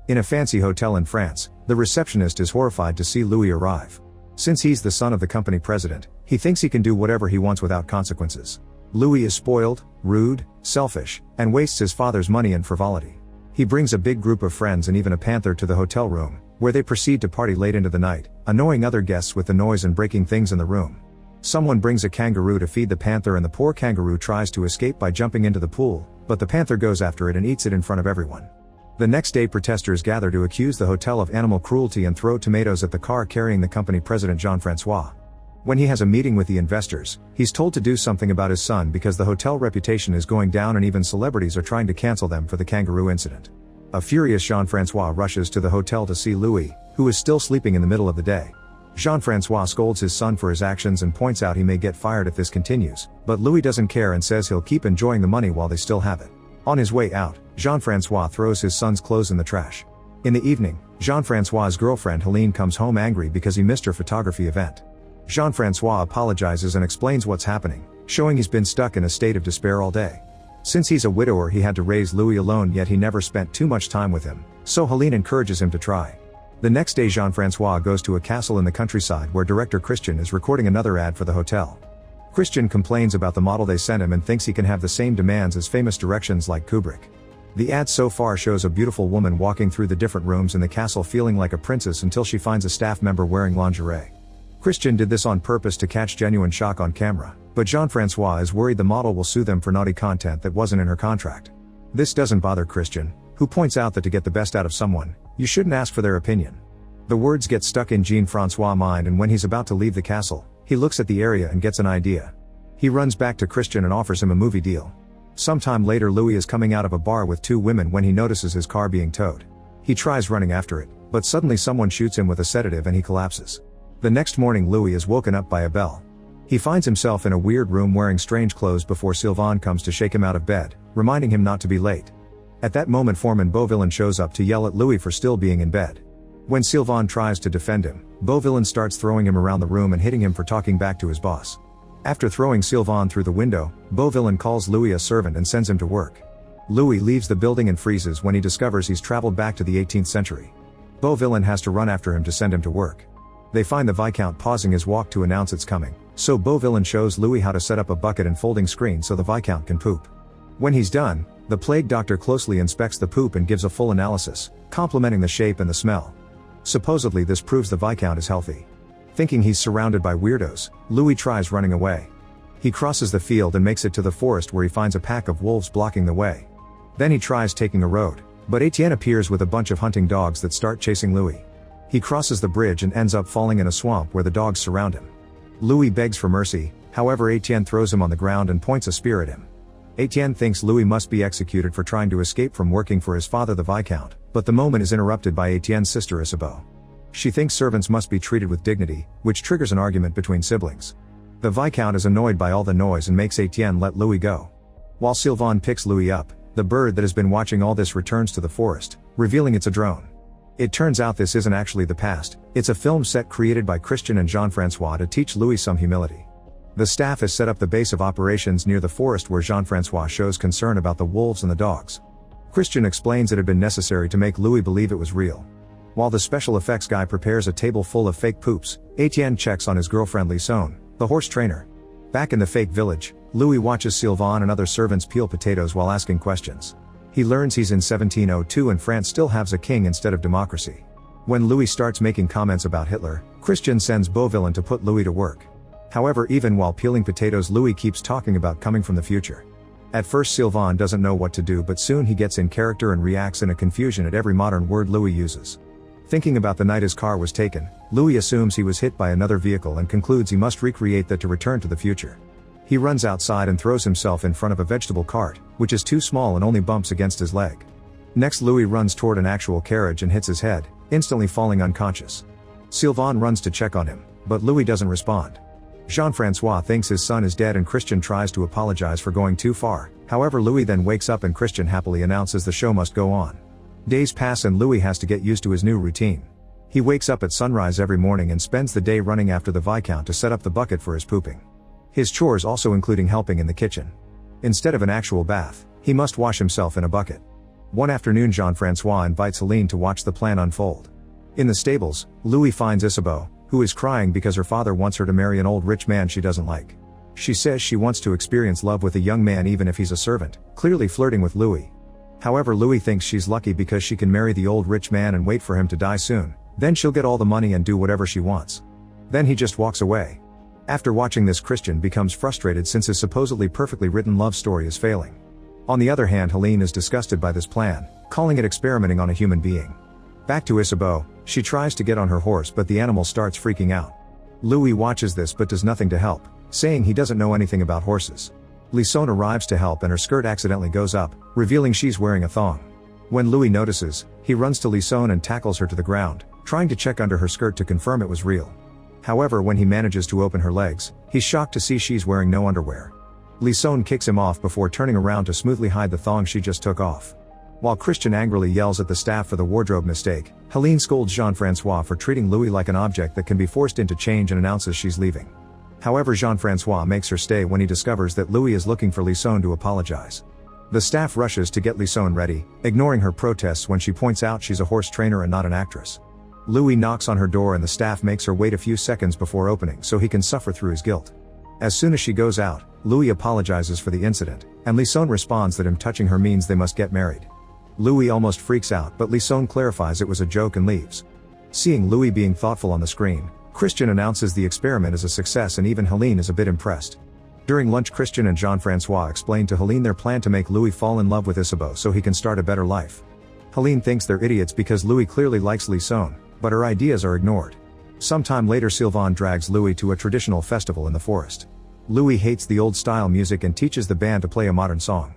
In a fancy hotel in France, the receptionist is horrified to see Louis arrive. Since he's the son of the company president, he thinks he can do whatever he wants without consequences. Louis is spoiled, rude, selfish, and wastes his father's money in frivolity. He brings a big group of friends and even a panther to the hotel room, where they proceed to party late into the night, annoying other guests with the noise and breaking things in the room. Someone brings a kangaroo to feed the panther and the poor kangaroo tries to escape by jumping into the pool, but the panther goes after it and eats it in front of everyone. The next day protesters gather to accuse the hotel of animal cruelty and throw tomatoes at the car carrying the company president Jean-Francois. When he has a meeting with the investors, he's told to do something about his son because the hotel reputation is going down and even celebrities are trying to cancel them for the kangaroo incident. A furious Jean-Francois rushes to the hotel to see Louis, who is still sleeping in the middle of the day. Jean-Francois scolds his son for his actions and points out he may get fired if this continues, but Louis doesn't care and says he'll keep enjoying the money while they still have it. On his way out, Jean-Francois throws his son's clothes in the trash. In the evening, Jean-Francois' girlfriend Helene comes home angry because he missed her photography event. Jean-Francois apologizes and explains what's happening, showing he's been stuck in a state of despair all day. Since he's a widower, he had to raise Louis alone, yet he never spent too much time with him, so Helene encourages him to try. The next day Jean-Francois goes to a castle in the countryside where director Christian is recording another ad for the hotel. Christian complains about the model they sent him and thinks he can have the same demands as famous directions like Kubrick. The ad so far shows a beautiful woman walking through the different rooms in the castle feeling like a princess until she finds a staff member wearing lingerie. Christian did this on purpose to catch genuine shock on camera, but Jean-Francois is worried the model will sue them for naughty content that wasn't in her contract. This doesn't bother Christian, who points out that to get the best out of someone, you shouldn't ask for their opinion. The words get stuck in Jean-Francois' mind, and when he's about to leave the castle, he looks at the area and gets an idea. He runs back to Christian and offers him a movie deal. Sometime later Louis is coming out of a bar with two women when he notices his car being towed. He tries running after it, but suddenly someone shoots him with a sedative and he collapses. The next morning Louis is woken up by a bell. He finds himself in a weird room wearing strange clothes before Sylvain comes to shake him out of bed, reminding him not to be late. At that moment Foreman Beauvillain shows up to yell at Louis for still being in bed. When Sylvain tries to defend him, Beauvillain starts throwing him around the room and hitting him for talking back to his boss. After throwing Sylvain through the window, Beauvillain calls Louis a servant and sends him to work. Louis leaves the building and freezes when he discovers he's traveled back to the 18th century. Beauvillain has to run after him to send him to work. They find the Viscount pausing his walk to announce it's coming, so Beauvillain shows Louis how to set up a bucket and folding screen so the Viscount can poop. When he's done, the plague doctor closely inspects the poop and gives a full analysis, complimenting the shape and the smell. Supposedly this proves the Viscount is healthy. Thinking he's surrounded by weirdos, Louis tries running away. He crosses the field and makes it to the forest where he finds a pack of wolves blocking the way. Then he tries taking a road, but Etienne appears with a bunch of hunting dogs that start chasing Louis. He crosses the bridge and ends up falling in a swamp where the dogs surround him. Louis begs for mercy, however Etienne throws him on the ground and points a spear at him. Etienne thinks Louis must be executed for trying to escape from working for his father the Viscount, but the moment is interrupted by Etienne's sister Isabeau. She thinks servants must be treated with dignity, which triggers an argument between siblings. The Viscount is annoyed by all the noise and makes Etienne let Louis go. While Sylvain picks Louis up, the bird that has been watching all this returns to the forest, revealing it's a drone. It turns out this isn't actually the past, it's a film set created by Christian and Jean-Francois to teach Louis some humility. The staff has set up the base of operations near the forest where Jean-Francois shows concern about the wolves and the dogs. Christian explains it had been necessary to make Louis believe it was real. While the special effects guy prepares a table full of fake poops, Etienne checks on his girlfriend Lisson, the horse trainer. Back in the fake village, Louis watches Sylvain and other servants peel potatoes while asking questions. He learns he's in 1702 and France still has a king instead of democracy. When Louis starts making comments about Hitler, Christian sends Beauvillain to put Louis to work. However, even while peeling potatoes, Louis keeps talking about coming from the future. At first Sylvain doesn't know what to do, but soon he gets in character and reacts in a confusion at every modern word Louis uses. Thinking about the night his car was taken, Louis assumes he was hit by another vehicle and concludes he must recreate that to return to the future. He runs outside and throws himself in front of a vegetable cart, which is too small and only bumps against his leg. Next Louis runs toward an actual carriage and hits his head, instantly falling unconscious. Sylvain runs to check on him, but Louis doesn't respond. Jean-Francois thinks his son is dead and Christian tries to apologize for going too far, however Louis then wakes up and Christian happily announces the show must go on. Days pass and Louis has to get used to his new routine. He wakes up at sunrise every morning and spends the day running after the Viscount to set up the bucket for his pooping. His chores also including helping in the kitchen. Instead of an actual bath, he must wash himself in a bucket. One afternoon Jean-Francois invites Helene to watch the plan unfold. In the stables, Louis finds Isabeau, who is crying because her father wants her to marry an old rich man she doesn't like. She says she wants to experience love with a young man even if he's a servant, clearly flirting with Louis. However, Louis thinks she's lucky because she can marry the old rich man and wait for him to die soon, then she'll get all the money and do whatever she wants. Then he just walks away. After watching this, Christian becomes frustrated since his supposedly perfectly written love story is failing. On the other hand, Helene is disgusted by this plan, calling it experimenting on a human being. Back to Isabeau, she tries to get on her horse but the animal starts freaking out. Louis watches this but does nothing to help, saying he doesn't know anything about horses. Lison arrives to help and her skirt accidentally goes up, revealing she's wearing a thong. When Louis notices, he runs to Lison and tackles her to the ground, trying to check under her skirt to confirm it was real. However, when he manages to open her legs, he's shocked to see she's wearing no underwear. Lison kicks him off before turning around to smoothly hide the thong she just took off. While Christian angrily yells at the staff for the wardrobe mistake, Helene scolds Jean-Francois for treating Louis like an object that can be forced into change and announces she's leaving. However, Jean-Francois makes her stay when he discovers that Louis is looking for Lison to apologize. The staff rushes to get Lison ready, ignoring her protests when she points out she's a horse trainer and not an actress. Louis knocks on her door and the staff makes her wait a few seconds before opening so he can suffer through his guilt. As soon as she goes out, Louis apologizes for the incident, and Lison responds that him touching her means they must get married. Louis almost freaks out but Lison clarifies it was a joke and leaves. Seeing Louis being thoughtful on the screen, Christian announces the experiment is a success and even Helene is a bit impressed. During lunch, Christian and Jean-Francois explain to Helene their plan to make Louis fall in love with Isabeau so he can start a better life. Helene thinks they're idiots because Louis clearly likes Lison, but her ideas are ignored. Sometime later, Sylvain drags Louis to a traditional festival in the forest. Louis hates the old-style music and teaches the band to play a modern song.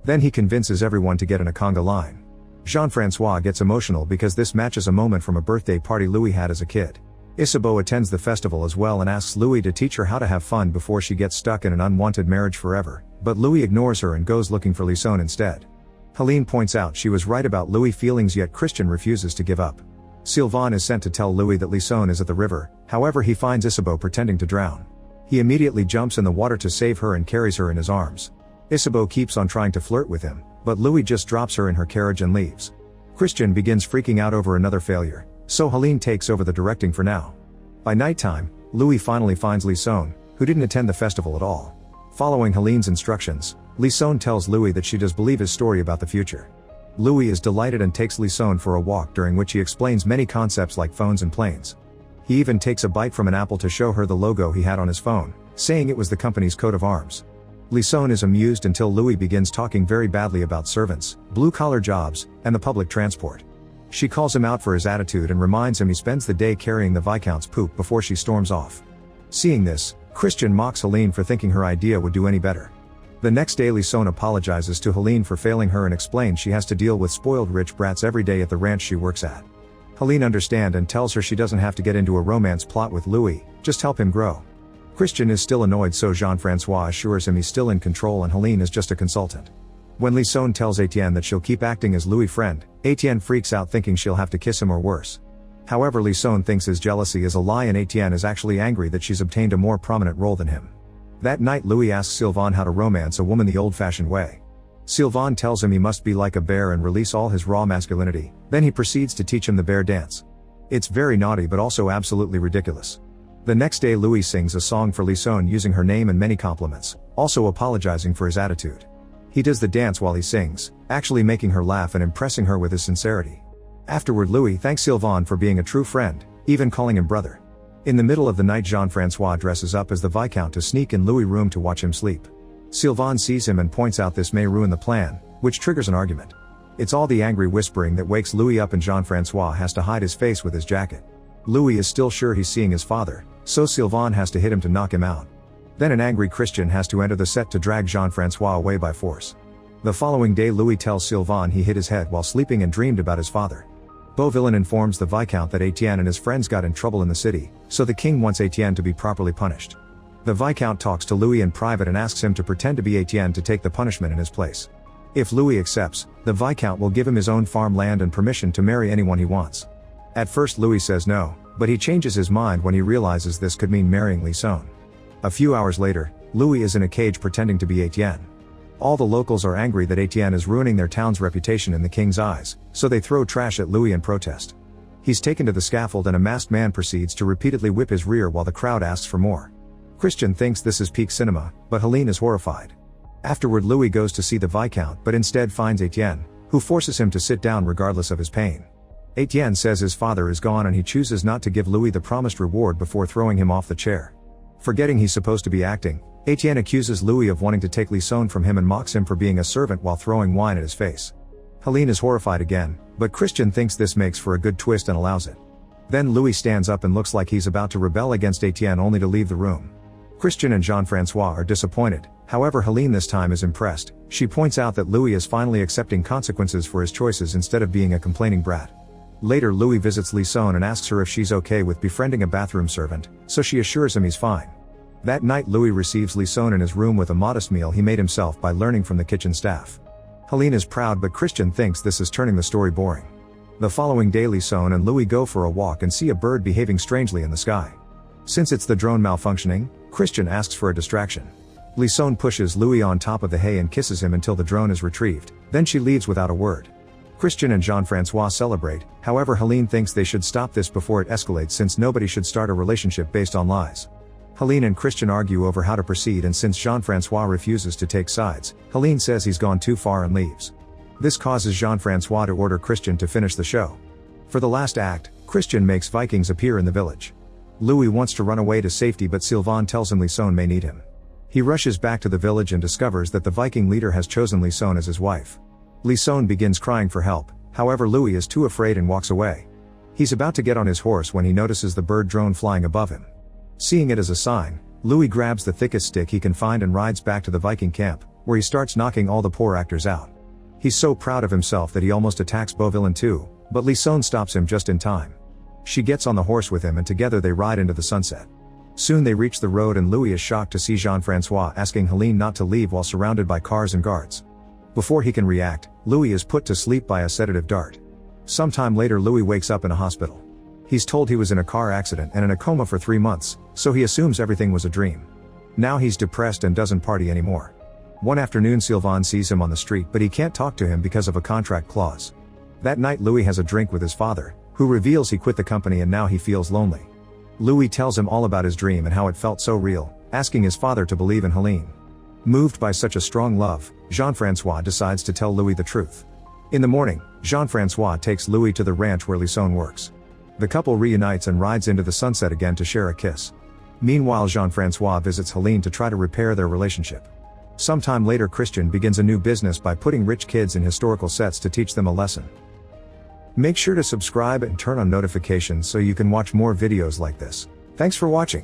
Then he convinces everyone to get in a conga line. Jean-Francois gets emotional because this matches a moment from a birthday party Louis had as a kid. Isabeau attends the festival as well and asks Louis to teach her how to have fun before she gets stuck in an unwanted marriage forever, but Louis ignores her and goes looking for Lison instead. Helene points out she was right about Louis' feelings, yet Christian refuses to give up. Sylvain is sent to tell Louis that Lison is at the river, however he finds Isabeau pretending to drown. He immediately jumps in the water to save her and carries her in his arms. Isabeau keeps on trying to flirt with him, but Louis just drops her in her carriage and leaves. Christian begins freaking out over another failure, so Helene takes over the directing for now. By nighttime, Louis finally finds Lison, who didn't attend the festival at all. Following Helene's instructions, Lison tells Louis that she does believe his story about the future. Louis is delighted and takes Lison for a walk, during which he explains many concepts like phones and planes. He even takes a bite from an apple to show her the logo he had on his phone, saying it was the company's coat of arms. Lison is amused until Louis begins talking very badly about servants, blue-collar jobs, and the public transport. She calls him out for his attitude and reminds him he spends the day carrying the Viscount's poop before she storms off. Seeing this, Christian mocks Helene for thinking her idea would do any better. The next day, Lison apologizes to Helene for failing her and explains she has to deal with spoiled rich brats every day at the ranch she works at. Helene understands and tells her she doesn't have to get into a romance plot with Louis, just help him grow. Christian is still annoyed, so Jean-Francois assures him he's still in control and Helene is just a consultant. When Lison tells Etienne that she'll keep acting as Louis' friend, Etienne freaks out thinking she'll have to kiss him or worse. However, Lison thinks his jealousy is a lie and Etienne is actually angry that she's obtained a more prominent role than him. That night, Louis asks Sylvain how to romance a woman the old-fashioned way. Sylvain tells him he must be like a bear and release all his raw masculinity, then he proceeds to teach him the bear dance. It's very naughty but also absolutely ridiculous. The next day, Louis sings a song for Lison using her name and many compliments, also apologizing for his attitude. He does the dance while he sings, actually making her laugh and impressing her with his sincerity. Afterward, Louis thanks Sylvain for being a true friend, even calling him brother. In the middle of the night, Jean-Francois dresses up as the Viscount to sneak in Louis' room to watch him sleep. Sylvain sees him and points out this may ruin the plan, which triggers an argument. It's all the angry whispering that wakes Louis up and Jean-Francois has to hide his face with his jacket. Louis is still sure he's seeing his father, so Sylvain has to hit him to knock him out. Then an angry Christian has to enter the set to drag Jean-Francois away by force. The following day, Louis tells Sylvain he hit his head while sleeping and dreamed about his father. Beauvillain informs the Viscount that Etienne and his friends got in trouble in the city, so the king wants Etienne to be properly punished. The Viscount talks to Louis in private and asks him to pretend to be Etienne to take the punishment in his place. If Louis accepts, the Viscount will give him his own farmland and permission to marry anyone he wants. At first, Louis says no, but he changes his mind when he realizes this could mean marrying Lison. A few hours later, Louis is in a cage pretending to be Etienne. All the locals are angry that Etienne is ruining their town's reputation in the king's eyes, so they throw trash at Louis in protest. He's taken to the scaffold and a masked man proceeds to repeatedly whip his rear while the crowd asks for more. Christian thinks this is peak cinema, but Helene is horrified. Afterward, Louis goes to see the Viscount but instead finds Etienne, who forces him to sit down regardless of his pain. Etienne says his father is gone and he chooses not to give Louis the promised reward before throwing him off the chair. Forgetting he's supposed to be acting, Etienne accuses Louis of wanting to take Lisson from him and mocks him for being a servant while throwing wine at his face. Helene is horrified again, but Christian thinks this makes for a good twist and allows it. Then Louis stands up and looks like he's about to rebel against Etienne only to leave the room. Christian and Jean-Francois are disappointed, however Helene this time is impressed. She points out that Louis is finally accepting consequences for his choices instead of being a complaining brat. Later Louis visits Lisson and asks her if she's okay with befriending a bathroom servant, so she assures him he's fine. That night Louis receives Lisson in his room with a modest meal he made himself by learning from the kitchen staff. Helene is proud but Christian thinks this is turning the story boring. The following day Lisson and Louis go for a walk and see a bird behaving strangely in the sky. Since it's the drone malfunctioning, Christian asks for a distraction. Lisson pushes Louis on top of the hay and kisses him until the drone is retrieved, then she leaves without a word. Christian and Jean-Francois celebrate, however Helene thinks they should stop this before it escalates since nobody should start a relationship based on lies. Helene and Christian argue over how to proceed and since Jean-Francois refuses to take sides, Helene says he's gone too far and leaves. This causes Jean-Francois to order Christian to finish the show. For the last act, Christian makes Vikings appear in the village. Louis wants to run away to safety but Sylvain tells him Lisson may need him. He rushes back to the village and discovers that the Viking leader has chosen Lisson as his wife. Lisson begins crying for help, however Louis is too afraid and walks away. He's about to get on his horse when he notices the bird drone flying above him. Seeing it as a sign, Louis grabs the thickest stick he can find and rides back to the Viking camp, where he starts knocking all the poor actors out. He's so proud of himself that he almost attacks Beauvillain too, but Lisson stops him just in time. She gets on the horse with him and together they ride into the sunset. Soon they reach the road and Louis is shocked to see Jean-Francois asking Helene not to leave while surrounded by cars and guards. Before he can react, Louis is put to sleep by a sedative dart. Sometime later Louis wakes up in a hospital. He's told he was in a car accident and in a coma for 3 months, so he assumes everything was a dream. Now he's depressed and doesn't party anymore. One afternoon Sylvain sees him on the street but he can't talk to him because of a contract clause. That night Louis has a drink with his father, who reveals he quit the company and now he feels lonely. Louis tells him all about his dream and how it felt so real, asking his father to believe in Helene. Moved by such a strong love, Jean-Francois decides to tell Louis the truth. In the morning, Jean-Francois takes Louis to the ranch where Lisson works. The couple reunites and rides into the sunset again to share a kiss. Meanwhile Jean-Francois visits Helene to try to repair their relationship. Sometime later Christian begins a new business by putting rich kids in historical sets to teach them a lesson. Make sure to subscribe and turn on notifications so you can watch more videos like this. Thanks for watching.